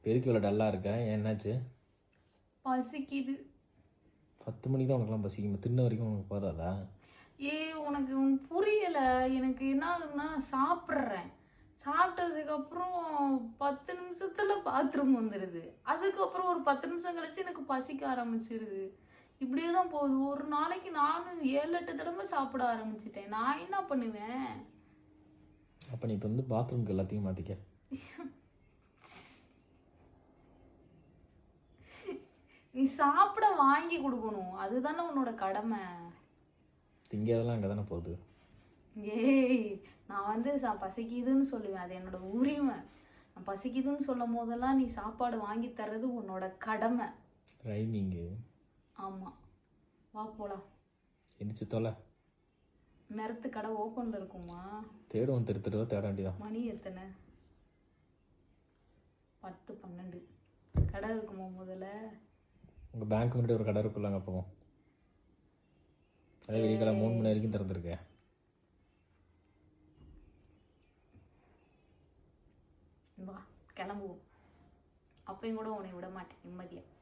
பெருக்கு இவ்வளோ டல்லாக இருக்கா? என்னாச்சு? பசிக்குது. 10 மணிக்கு தான் உனக்குலாம் பசிக்குமா? தின்ன வரைக்கும் உனக்கு போதாதா? உனக்கு புரியல. எனக்கு என்ன ஆகுதுன்னா, நான் சாப்பிட்றேன். சாப்பிட்டதுக்கப்புறம் 10 நிமிஷத்துல பாத்ரூம் வந்துடுது. அதுக்கப்புறம் ஒரு 10 நிமிஷம் கழிச்சு எனக்கு பசிக்க ஆரம்பிச்சிருது. இப்படியே தான் போகுது. ஒரு நாளைக்கு நானும் 7-8 தடவை சாப்பிட ஆரம்பிச்சிட்டேன். நான் என்ன பண்ணுவேன்? அப்போ நீ இப்போ வந்து பாத்ரூம்க்கு எல்லாத்தையும் மாற்றிக்க. நீ சாப்பிட வாங்கி கொடுக்கணும். அதுதானே உன்னோட கடமை. திங்கிறதெல்லாம் அங்கே தானே போகுது. நான் வந்து பசிக்குதுன்னு சொல்லுவேன். அது என்னோட உரிமை. நான் பசிக்குதுன்னு சொல்லும் போதெல்லாம் நீ சாப்பாடு வாங்கி தர்றது உன்னோட கடமை. ரைமிங்கு. ஆமாம், வா போலாம். எந்திரிச்சு தொலை. நேரத்து கடை ஓப்பனில் இருக்குமா? தேடுவோம், திருத்தருவா தேட வேண்டியதான். மணி எத்தனை? 10-12. கடை இருக்குமா முதல்ல? உங்கள் பேங்க் முன்னாடி ஒரு கடை இருக்குல்ல, அங்கே போவோம். அதே வெடிக்கடை 3 மணி வரைக்கும் திறந்துருக்கேன். வா கிளம்புவோம். அப்பயும் கூட உன்னை விட மாட்டேன் நிம்மதியாக.